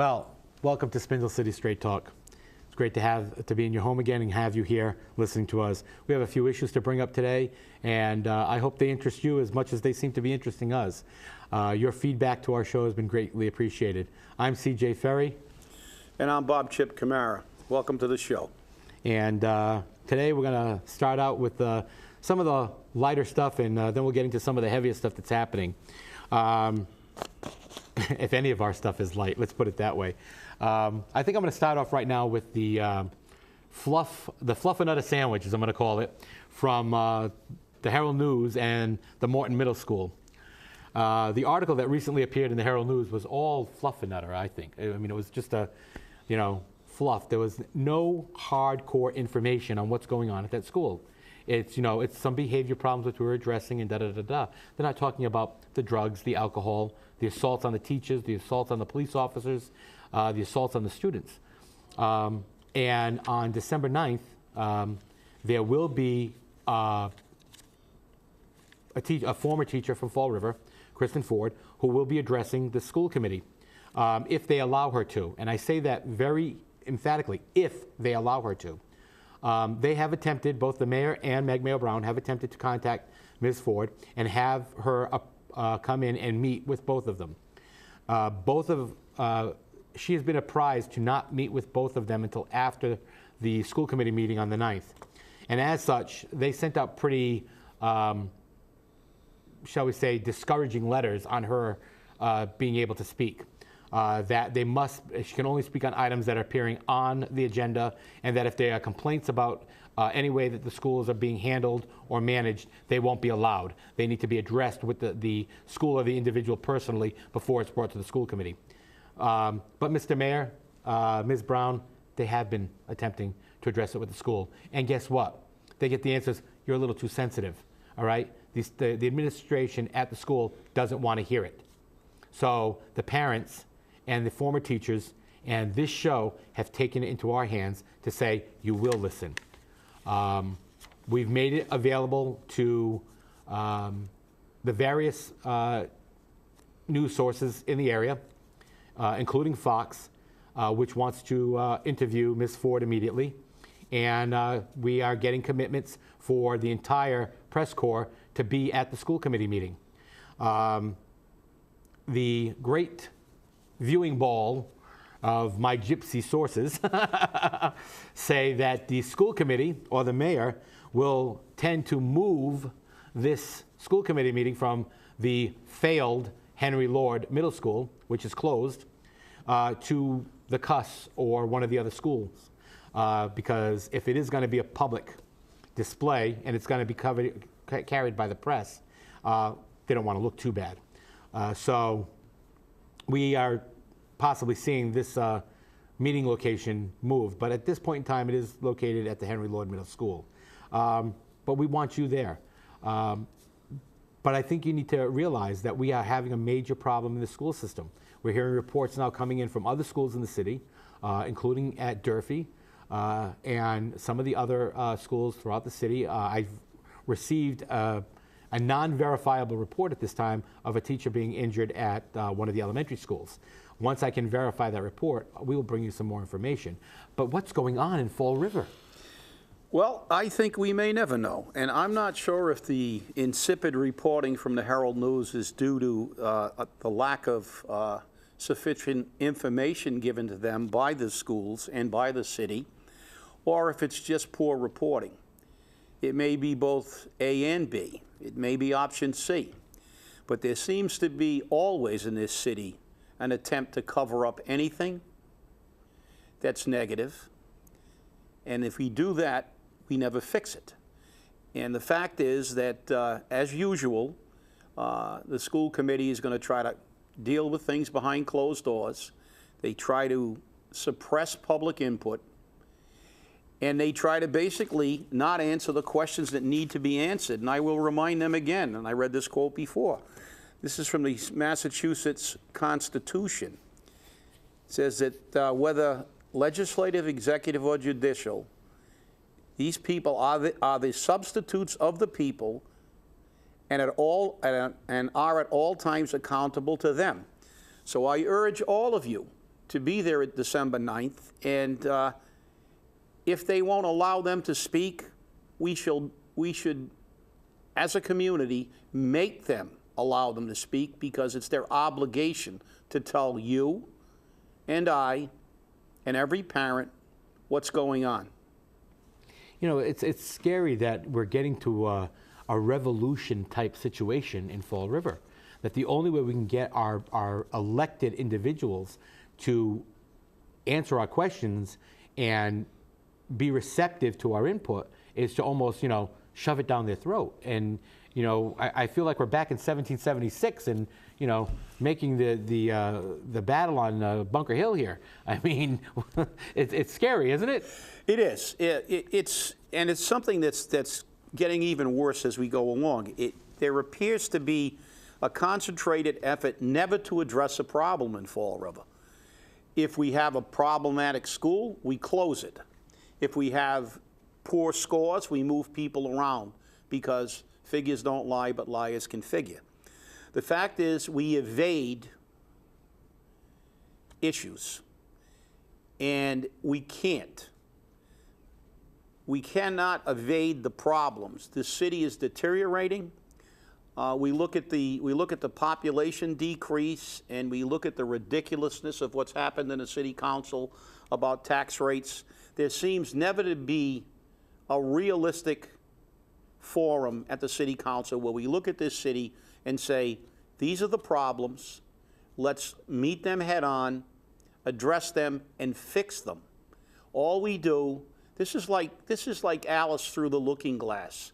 Well, welcome to Spindle City Straight Talk. It's great to be in your home again and have you here listening to us. We have a few issues to bring up today, and I hope they interest you as much as they seem to be interesting us. Your feedback to our show has been greatly appreciated. I'm CJ Ferry. And I'm Bob Chip Camara. Welcome to the show. And today we're going to start out with some of the lighter stuff, and then we'll get into some of the heavier stuff that's happening. If any of our stuff is light, let's put it that way. I think I'm going to start off right now with the Fluff-A-Nutter sandwich, as I'm going to call it, from the Herald News and the Morton Middle School. The article that recently appeared in the Herald News was all Fluff-A-Nutter, I think. I mean, it was just fluff. There was no hardcore information on what's going on at that school. It's some behavior problems that we're addressing and da-da-da-da. They're not talking about the drugs, the alcohol, the assaults on the teachers, the assaults on the police officers, the assaults on the students. And on December 9th, there will be a former teacher from Fall River, Kristen Ford, who will be addressing the school committee if they allow her to. And I say that very emphatically, if they allow her to. They have attempted, both the mayor and Meg Mayo Brown have attempted to contact Ms. Ford and have her come in and meet with both of them. She has been apprised to not meet with both of them until after the school committee meeting on the 9th. And as such, they sent out pretty, shall we say, discouraging letters on her being able to speak. That she can only speak on items that are appearing on the agenda, and that if there are complaints about any way that the schools are being handled or managed, they won't be allowed. They need to be addressed with the school or the individual personally before it's brought to the school committee. But Mr. Mayor, Ms. Brown, they have been attempting to address it with the school. And guess what? They get the answers, you're a little too sensitive, all right? The administration at the school doesn't want to hear it. So the parents and the former teachers and this show have taken it into our hands to say, you will listen. We've made it available to the various news sources in the area, including Fox, which wants to interview Ms. Ford immediately. And we are getting commitments for the entire press corps to be at the school committee meeting. The great viewing ball of my gypsy sources say that the school committee or the mayor will tend to move this school committee meeting from the failed Henry Lord Middle School, which is closed, to the Cuss or one of the other schools. Because if it is going to be a public display and it's going to be carried by the press, they don't want to look too bad. So we are possibly seeing this meeting location moved, but at this point in time, it is located at the Henry Lord Middle School. But we want you there. But I think you need to realize that we are having a major problem in the school system. We're hearing reports now coming in from other schools in the city, including at Durfee and some of the other schools throughout the city. I've received a non-verifiable report at this time of a teacher being injured at one of the elementary schools. Once I can verify that report, we will bring you some more information. But what's going on in Fall River? Well, I think we may never know. And I'm not sure if the insipid reporting from the Herald News is due to the lack of sufficient information given to them by the schools and by the city, or if it's just poor reporting. It may be both A and B. It may be option C. But there seems to be always in this city an attempt to cover up anything that's negative. And if we do that, we never fix it. And the fact is that, as usual, the school committee is going to try to deal with things behind closed doors. They try to suppress public input. And they try to basically not answer the questions that need to be answered. And I will remind them again, and I read this quote before. This is from the Massachusetts Constitution. It says that whether legislative, executive, or judicial, these people are the substitutes of the people and are at all times accountable to them. So I urge all of you to be there at December 9th, and if they won't allow them to speak, we should, as a community, make them allow them to speak, because it's their obligation to tell you and I and every parent what's going on. You know, it's scary that we're getting to a revolution type situation in Fall River, that the only way we can get our elected individuals to answer our questions and be receptive to our input is to almost, shove it down their throat. And, I feel like we're back in 1776 and, making the battle on Bunker Hill here. I mean, it's scary, isn't it? It is. It's something that's getting even worse as we go along. There appears to be a concentrated effort never to address a problem in Fall River. If we have a problematic school, we close it. If we have poor scores, we move people around, because figures don't lie, but liars can figure. The fact is, we evade issues, and we can't. We cannot evade the problems. The city is deteriorating. We look at the population decrease, and we look at the ridiculousness of what's happened in the city council about tax rates. There seems never to be a realistic forum at the city council where we look at this city and say, these are the problems, let's meet them head on, address them, and fix them. All we do, this is like Alice through the looking glass.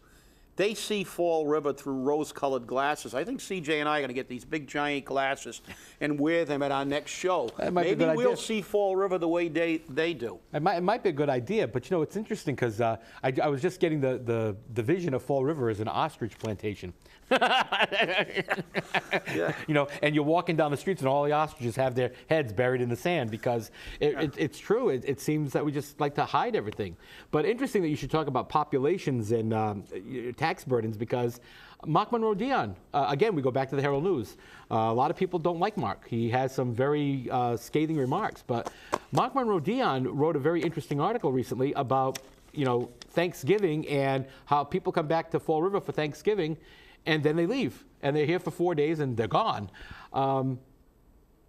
They see Fall River through rose-colored glasses. I think CJ and I are going to get these big, giant glasses and wear them at our next show. Maybe we'll see Fall River the way they do. It might be a good idea, but it's interesting because I was just getting the vision of Fall River as an ostrich plantation. Yeah. And you're walking down the streets and all the ostriches have their heads buried in the sand, because it's true. It seems that we just like to hide everything. But interesting that you should talk about populations and tax burdens, because Mark Monroe Dion, again, we go back to the Herald News. A lot of people don't like Mark. He has some very scathing remarks, but Mark Monroe Dion wrote a very interesting article recently about Thanksgiving and how people come back to Fall River for Thanksgiving and then they leave, and they're here for 4 days and they're gone. And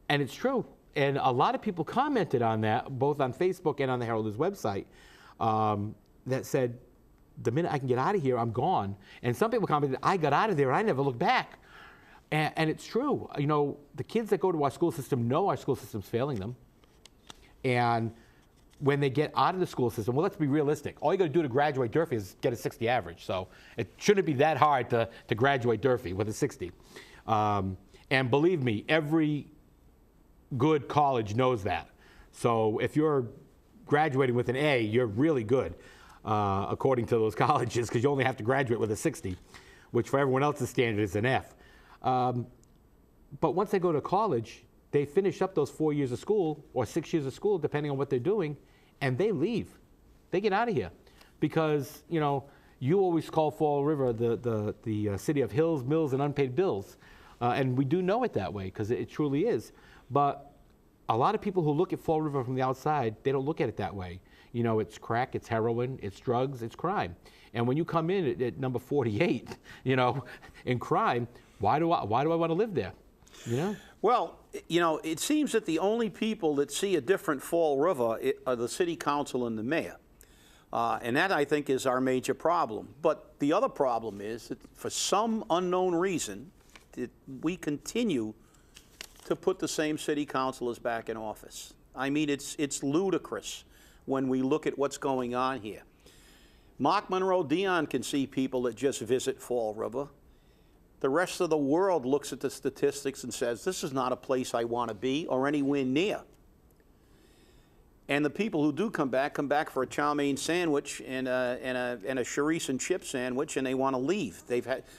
it's true. And a lot of people commented on that, both on Facebook and on the Herald News website, that said, the minute I can get out of here, I'm gone. And some people commented, I got out of there and I never looked back. And it's true. The kids that go to our school system know our school system's failing them. And when they get out of the school system, well, let's be realistic. All you got to do to graduate Durfee is get a 60 average. So it shouldn't be that hard to graduate Durfee with a 60. And believe me, every good college knows that. So if you're graduating with an A, you're really good, according to those colleges, because you only have to graduate with a 60, which for everyone else's standard is an F. But once they go to college, they finish up those 4 years of school or 6 years of school, depending on what they're doing, and they leave. They get out of here because, you always call Fall River the city of hills, mills, and unpaid bills. And we do know it that way because it truly is. But a lot of people who look at Fall River from the outside, they don't look at it that way. It's crack, it's heroin, it's drugs, it's crime. And when you come in at number 48, in crime, why do I want to live there? Well, it seems that the only people that see a different Fall River are the city council and the mayor. And that, I think, is our major problem. But the other problem is that for some unknown reason, we continue to put the same city councilors back in office. I mean, it's ludicrous when we look at what's going on here. Mark Monroe Dion can see people that just visit Fall River. The rest of the world looks at the statistics and says, this is not a place I want to be or anywhere near. And the people who do come back for a chow mein sandwich and a chorizo and chip sandwich, and they want to leave.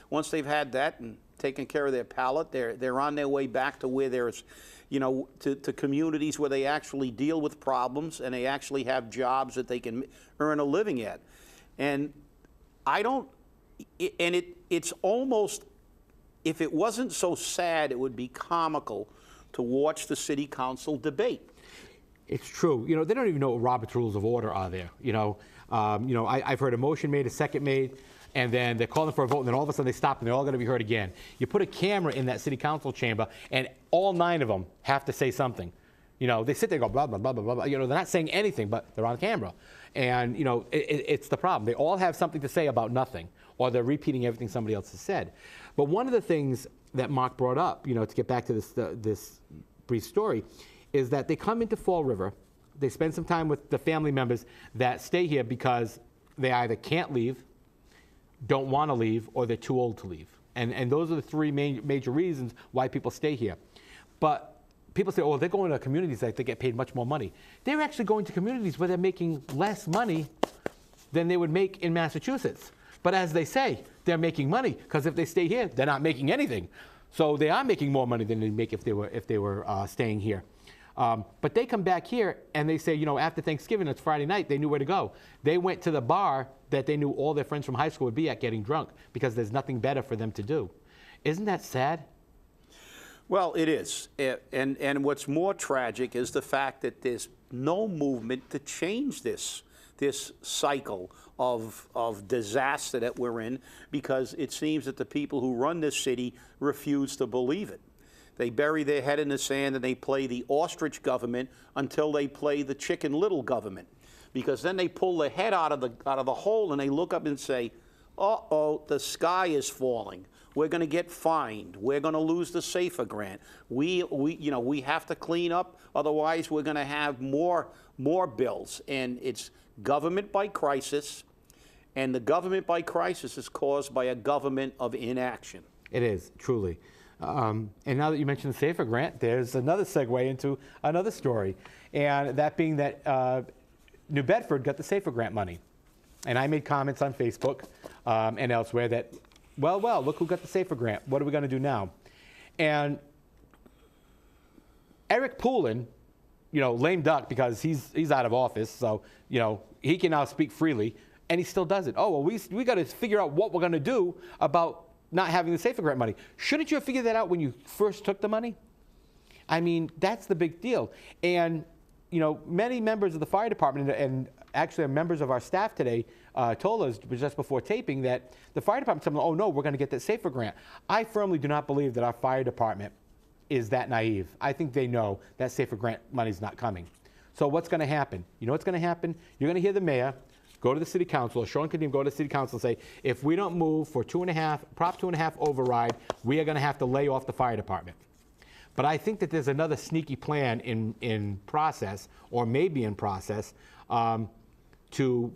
Once they've had that and taken care of their palate, they're on their way back to where there's, to communities where they actually deal with problems and they actually have jobs that they can earn a living at. And it's almost, if it wasn't so sad, it would be comical to watch the city council debate. It's true. They don't even know what Robert's Rules of Order are there. I've heard a motion made, a second made, and then they're calling for a vote, and then all of a sudden they stop, and they're all going to be heard again. You put a camera in that city council chamber, and all 9 of them have to say something. They sit there and go, blah, blah, blah, blah, blah. They're not saying anything, but they're on camera. And, it's the problem. They all have something to say about nothing, or they're repeating everything somebody else has said. But one of the things that Mark brought up, to get back to this brief story, is that they come into Fall River, they spend some time with the family members that stay here because they either can't leave, don't want to leave, or they're too old to leave. And those are the 3 major reasons why people stay here. But people say, oh, they're going to communities that they get paid much more money. They're actually going to communities where they're making less money than they would make in Massachusetts. But as they say, they're making money, because if they stay here, they're not making anything. So they are making more money than they'd make if they were staying here. But they come back here and they say, after Thanksgiving, it's Friday night, they knew where to go. They went to the bar that they knew all their friends from high school would be at getting drunk, because there's nothing better for them to do. Isn't that sad? Well, it is. And what's more tragic is the fact that there's no movement to change this cycle of disaster that we're in, because it seems that the people who run this city refuse to believe it. They bury their head in the sand and they play the ostrich government until they play the Chicken Little government, because then they pull their head out of the hole and they look up and say, uh-oh, the sky is falling. We're going to get fined. We're going to lose the SAFER grant. We have to clean up, otherwise we're going to have more bills. And it's government by crisis, and the government by crisis is caused by a government of inaction. It is, truly. And now that you mentioned the SAFER grant, there's another segue into another story, and that being that New Bedford got the SAFER grant money. And I made comments on Facebook and elsewhere that, well, look who got the SAFER grant. What are we going to do now? And Eric Poulin, lame duck, because he's out of office, so he can now speak freely, and he still does it. Oh, well, we got to figure out what we're going to do about not having the SAFER grant money. Shouldn't you have figured that out when you first took the money? I mean, that's the big deal. And many members of the fire department, and actually members of our staff today, told us just before taping that the fire department said, oh no, we're going to get that SAFER grant. I firmly do not believe that our fire department is that naive. I think they know that SAFER grant money is not coming. So what's going to happen? You know what's going to happen? You're going to hear the mayor go to the city council, or Sean Kadim go to the city council and say, if we don't move for Prop 2.5 override, we are going to have to lay off the fire department. But I think that there's another sneaky plan in process, or maybe in process, to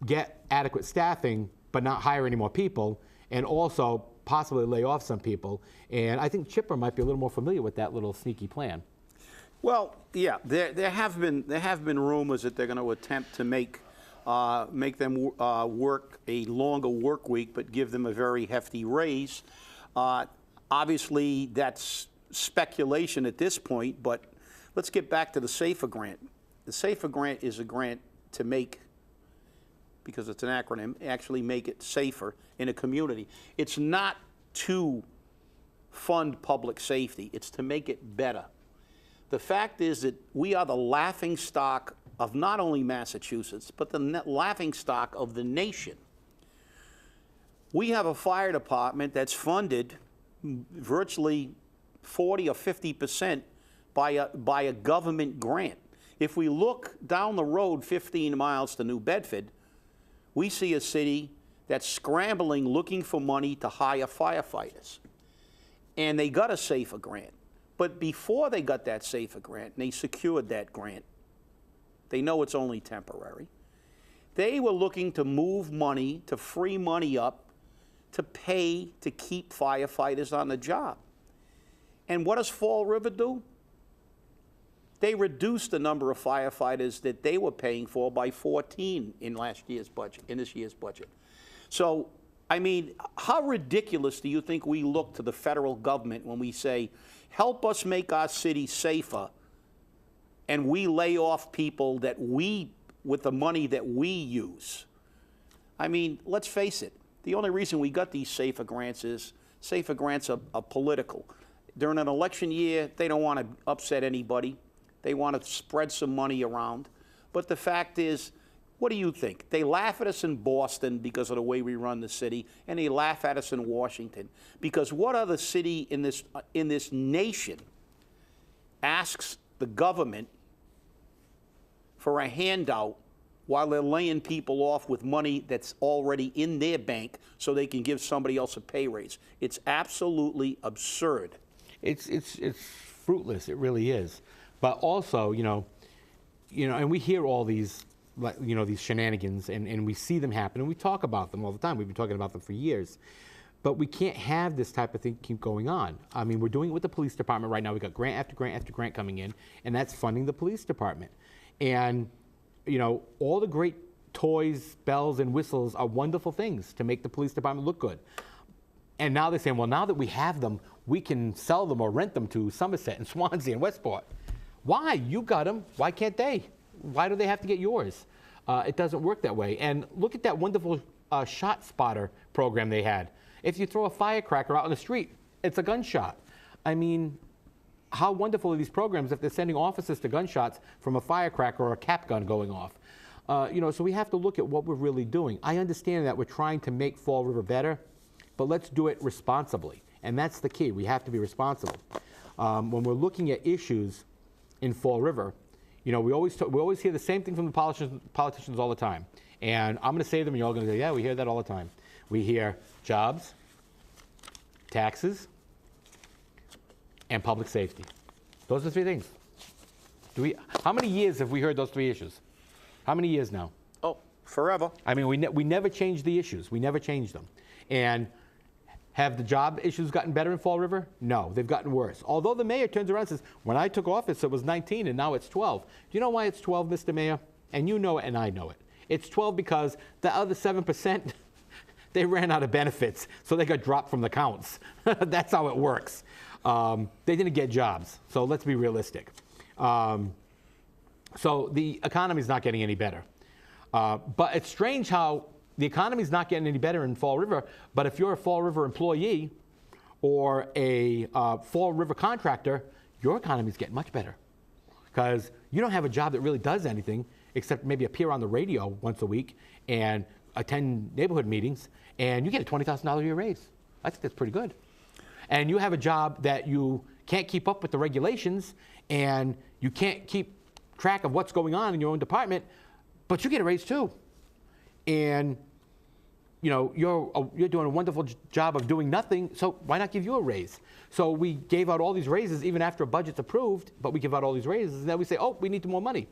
get adequate staffing but not hire any more people, and also possibly lay off some people. And I think Chipper might be a little more familiar with that little sneaky plan. Well, yeah, there have been rumors that they're going to attempt to make them work a longer work week, but give them a very hefty raise. Obviously, that's speculation at this point, but let's get back to the SAFER grant. The SAFER grant is a grant to make, because it's an acronym, actually make it safer in a community. It's not to fund public safety. It's to make it better. The fact is that we are the laughingstock of not only Massachusetts, but the laughingstock of the nation. We have a fire department that's funded virtually 40 or 50% by a government grant. If we look down the road 15 miles to New Bedford, we see a city that's scrambling, looking for money to hire firefighters. And they got a SAFER grant. But before they got that SAFER grant, and they secured that grant, they know it's only temporary, they were looking to move money, to free money up, to pay to keep firefighters on the job. And what does Fall River do? They reduced the number of firefighters that they were paying for by 14 in this year's budget. So, I mean, how ridiculous do you think we look to the federal government when we say, help us make our city safer, and we lay off people that with the money that we use? I mean, let's face it. The only reason we got these SAFER grants is SAFER grants are political. During an election year, they don't want to upset anybody. They want to spread some money around. But the fact is, what do you think? They laugh at us in Boston because of the way we run the city, and they laugh at us in Washington. Because what other city in this nation asks the government for a handout while they're laying people off with money that's already in their bank so they can give somebody else a pay raise? It's absolutely absurd. It's fruitless. It really is. But also, and we hear all these, these shenanigans, and we see them happen, and we talk about them all the time. We've been talking about them for years. But we can't have this type of thing keep going on. I mean, we're doing it with the police department right now. We've got grant after grant after grant coming in, and that's funding the police department. And all the great toys, bells, and whistles are wonderful things to make the police department look good. And now they're saying, well, now that we have them, we can sell them or rent them to Somerset and Swansea and Westport. Why? You got them. Why can't they? Why do they have to get yours? It doesn't work that way. And look at that wonderful shot spotter program they had. If you throw a firecracker out on the street, it's a gunshot. I mean, how wonderful are these programs if they're sending officers to gunshots from a firecracker or a cap gun going off? So we have to look at what we're really doing. I understand that we're trying to make Fall River better, but let's do it responsibly. And that's the key. We have to be responsible. When we're looking at issues in Fall River, we always hear the same thing from the politicians all the time. And I'm going to say them, and you're all going to say, yeah, we hear that all the time. We hear jobs, taxes, and public safety. Those are the three things. How many years have we heard those three issues? How many years now? Oh, forever. I mean, we never changed the issues. We never changed them. And have the job issues gotten better in Fall River? No, they've gotten worse. Although the mayor turns around and says, when I took office, it was 19, and now it's 12. Do you know why it's 12, Mr. Mayor? And you know it, and I know it. It's 12 because the other 7%, they ran out of benefits, so they got dropped from the counts. That's how it works. They didn't get jobs, so let's be realistic. So the economy's not getting any better. But it's strange how the economy's not getting any better in Fall River, but if you're a Fall River employee or a Fall River contractor, your economy's getting much better. Because you don't have a job that really does anything except maybe appear on the radio once a week and attend neighborhood meetings, and you get a $20,000 a year raise. I think that's pretty good. And you have a job that you can't keep up with the regulations, and you can't keep track of what's going on in your own department, but you get a raise too. And you're doing a wonderful job of doing nothing, so why not give you a raise? So we gave out all these raises even after a budget's approved, but we give out all these raises, and then we say, oh, we need more money.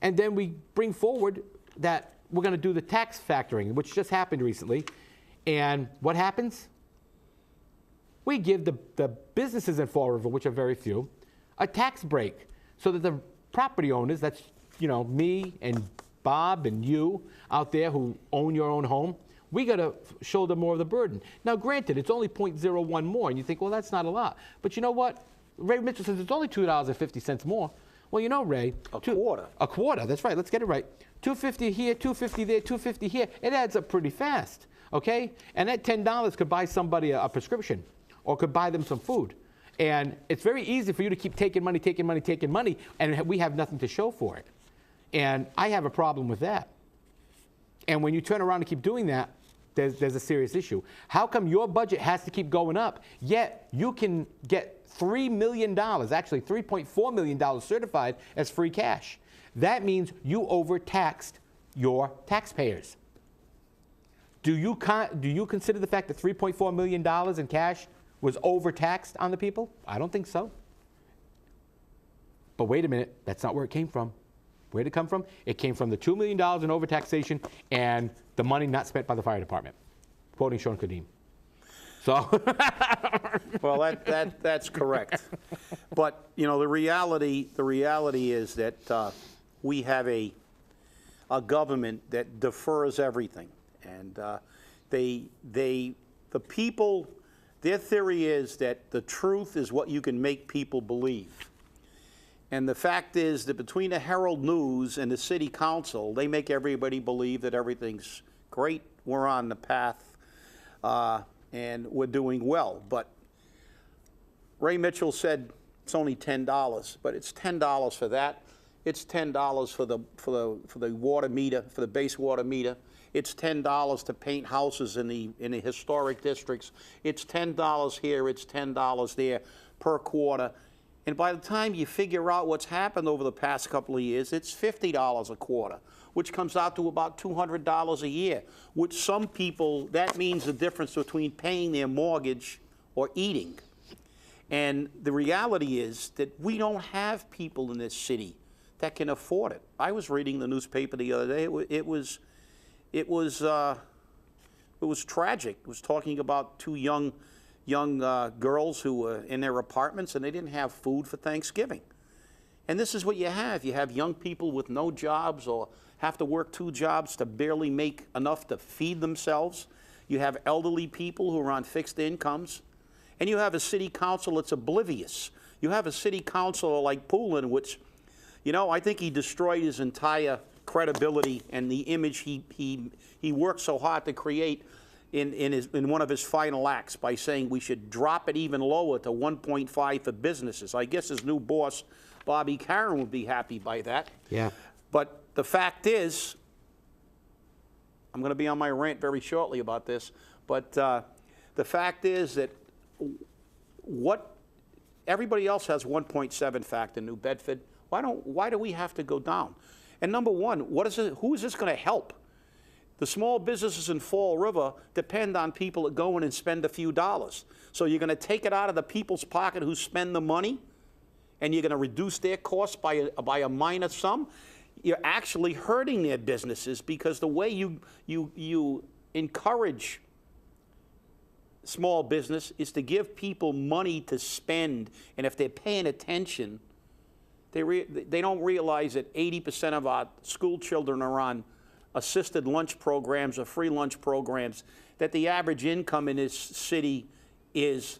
And then we bring forward that we're going to do the tax factoring, which just happened recently. And what happens? We give the businesses in Fall River, which are very few, a tax break so that the property owners, that's me and Bob and you out there who own your own home, we got to shoulder more of the burden. Now, granted, it's only 0.01 more, and you think, well, that's not a lot. But you know what? Ray Mitchell says it's only $2.50 more. Well, Ray. Quarter. A quarter, that's right. Let's get it right. $2.50 here, $2.50 there, $2.50 here. It adds up pretty fast, okay? And that $10 could buy somebody a prescription or could buy them some food. And it's very easy for you to keep taking money, and we have nothing to show for it. And I have a problem with that. And when you turn around and keep doing that, there's a serious issue. How come your budget has to keep going up, yet you can get $3 million, actually $3.4 million certified as free cash? That means you overtaxed your taxpayers. Do you consider the fact that $3.4 million in cash was overtaxed on the people? I don't think so. But wait a minute, that's not where it came from. Where did it come from? It came from the $2 million in overtaxation and the money not spent by the fire department, quoting Sean Kadim. So, well, that's correct. But the reality is that we have a government that defers everything, and the people, their theory is that the truth is what you can make people believe. And the fact is that between the Herald News and the City Council, they make everybody believe that everything's great, we're on the path, and we're doing well. But Ray Mitchell said it's only $10, but it's $10 for that. It's $10 for the water meter, for the base water meter. It's $10 to paint houses in the historic districts. It's $10 here, it's $10 there per quarter. And by the time you figure out what's happened over the past couple of years, it's $50 a quarter, which comes out to about $200 a year, which some people, that means the difference between paying their mortgage or eating. And the reality is that we don't have people in this city that can afford it. I was reading the newspaper the other day. It was tragic. It was talking about two young girls who were in their apartments and they didn't have food for Thanksgiving. And this is what you have. You have young people with no jobs or have to work 2 jobs to barely make enough to feed themselves. You have elderly people who are on fixed incomes. And you have a city council that's oblivious. You have a city councilor like Poulin, which, you know, I think he destroyed his entire credibility and the image he worked so hard to create in one of his final acts by saying we should drop it even lower to 1.5 for businesses. I guess his new boss, Bobby Karen, would be happy by that. Yeah. But the fact is, I'm going to be on my rant very shortly about this, but the fact is that what everybody else has 1.7 fact in New Bedford. Why do we have to go down? And number one, who is this going to help? The small businesses in Fall River depend on people that go in and spend a few dollars. So you're going to take it out of the people's pocket who spend the money, and you're going to reduce their costs by a minor sum. You're actually hurting their businesses because the way you encourage small business is to give people money to spend, and if they're paying attention, they don't realize that 80% of our school children are on assisted lunch programs or free lunch programs, that the average income in this city is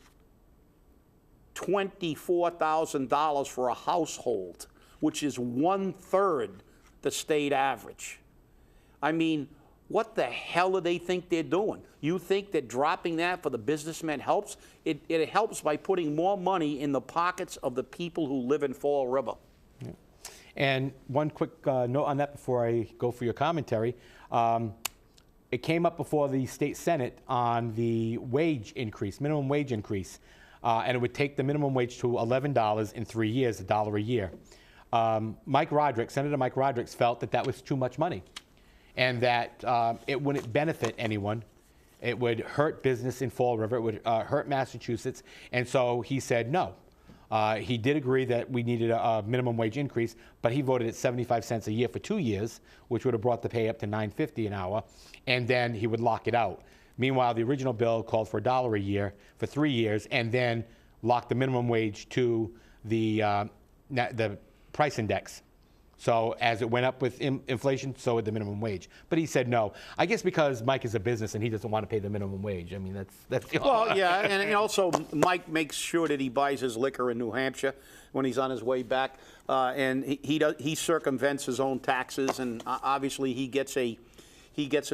$24,000 for a household, which is 1/3 the state average. I mean, what the hell do they think they're doing? You think that dropping that for the businessmen helps? It helps by putting more money in the pockets of the people who live in Fall River. Yeah. And one quick note on that before I go for your commentary. It came up before the state Senate on the wage increase, minimum wage increase, and it would take the minimum wage to $11 in 3 years, $1 a year. Senator Mike Rodrigues felt that that was too much money and that it wouldn't benefit anyone. It would hurt business in Fall River. It would hurt Massachusetts. And so he said no. He did agree that we needed a minimum wage increase, but he voted at 75 cents a year for 2 years, which would have brought the pay up to $9.50 an hour, and then he would lock it out. Meanwhile, the original bill called for $1 a year for 3 years, and then locked the minimum wage to the price index. So as it went up with inflation, so would the minimum wage. But he said no. I guess because Mike is a business and he doesn't want to pay the minimum wage. I mean, that's well, yeah, and also Mike makes sure that he buys his liquor in New Hampshire when he's on his way back, and he circumvents his own taxes, and obviously he gets a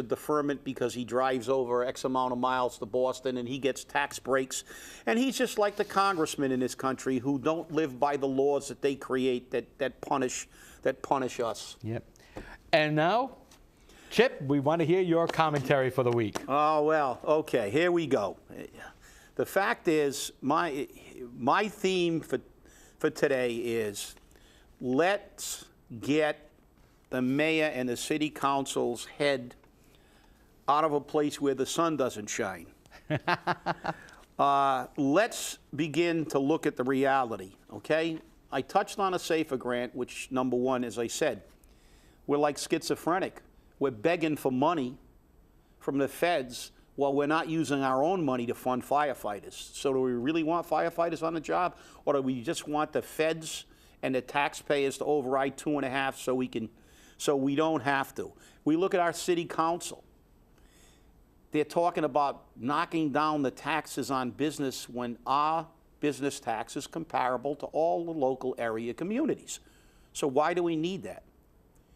deferment because he drives over X amount of miles to Boston, and he gets tax breaks. And he's just like the congressmen in this country who don't live by the laws that they create that punish us. Yep. And now, Chip, we want to hear your commentary for the week. Oh, well, okay, here we go. The fact is, my theme for today is let's get the mayor and the city council's head out of a place where the sun doesn't shine. Let's begin to look at the reality, okay? I touched on a SAFER grant, which, number one, as I said, we're like schizophrenic. We're begging for money from the feds while we're not using our own money to fund firefighters. So do we really want firefighters on the job, or do we just want the feds and the taxpayers to override 2.5 so we don't have to? We look at our city council. They're talking about knocking down the taxes on business when our business tax is comparable to all the local area communities. So why do we need that?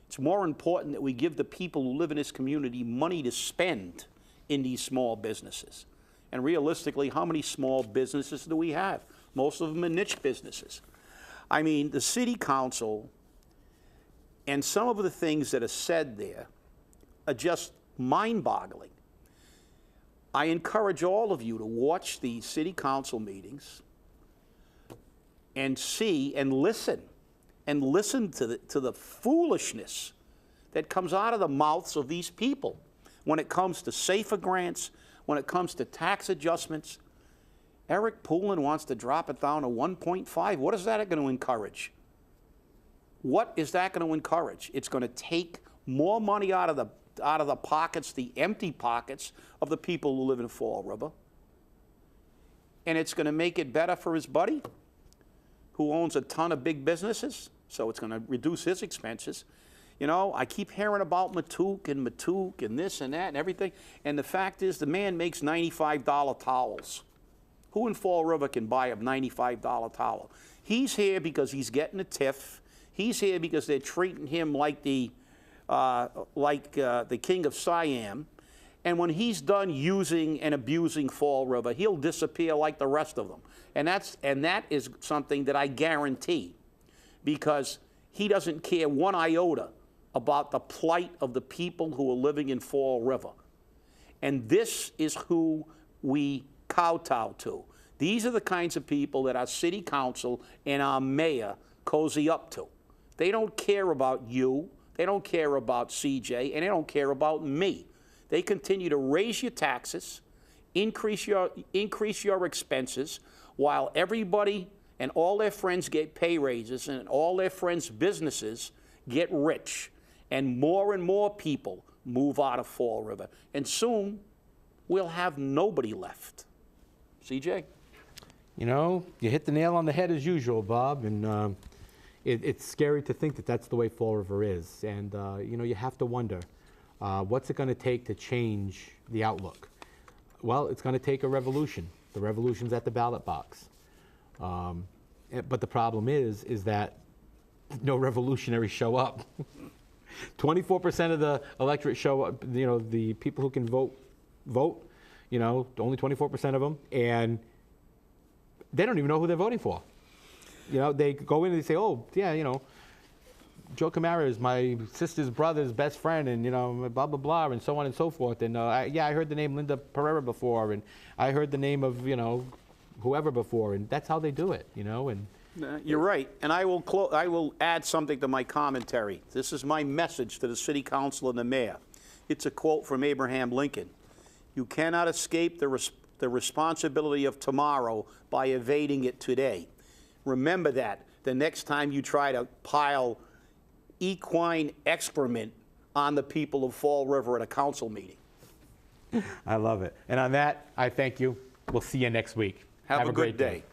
It's more important that we give the people who live in this community money to spend in these small businesses. And realistically, how many small businesses do we have? Most of them are niche businesses. I mean, the city council and some of the things that are said there are just mind-boggling. I encourage all of you to watch these city council meetings and see and listen to the foolishness that comes out of the mouths of these people when it comes to SAFER grants, when it comes to tax adjustments. Eric Poulin wants to drop it down to 1.5. What is that going to encourage? What is that going to encourage? It's going to take more money out of the pockets, the empty pockets of the people who live in Fall River. And it's going to make it better for his buddy, who owns a ton of big businesses, so it's going to reduce his expenses. You know, I keep hearing about Matuk and this and that and everything, and the fact is the man makes $95 towels. Who in Fall River can buy a $95 towel? He's here because he's getting a tiff. He's here because they're treating him like the king of Siam. And when he's done using and abusing Fall River, he'll disappear like the rest of them. And that is something that I guarantee, because he doesn't care one iota about the plight of the people who are living in Fall River. And this is who we kowtow to. These are the kinds of people that our city council and our mayor cozy up to. They don't care about you, they don't care about CJ, and they don't care about me. They continue to raise your taxes, increase your expenses, while everybody and all their friends get pay raises and all their friends' businesses get rich. And more people move out of Fall River. And soon, we'll have nobody left. CJ? You know, you hit the nail on the head as usual, Bob, and it's scary to think that that's the way Fall River is. And, you know, you have to wonder, what's it going to take to change the outlook? Well, it's going to take a revolution. The revolution's at the ballot box. But the problem is that no revolutionaries show up. 24% of the electorate show up, you know, the people who can vote, you know, only 24% of them, and they don't even know who they're voting for. You know, they go in and they say, oh, yeah, you know, Joe Camara is my sister's brother's best friend, and, you know, blah, blah, blah, and so on and so forth. And, yeah, I heard the name Linda Pereira before, and I heard the name of, you know, whoever before, and that's how they do it, you know. And you're right, and I will add something to my commentary. This is my message to the city council and the mayor. It's a quote from Abraham Lincoln. You cannot escape the responsibility of tomorrow by evading it today. Remember that the next time you try to pile equine excrement on the people of Fall River at a council meeting. I love it. And on that, I thank you. We'll see you next week. Have a good day.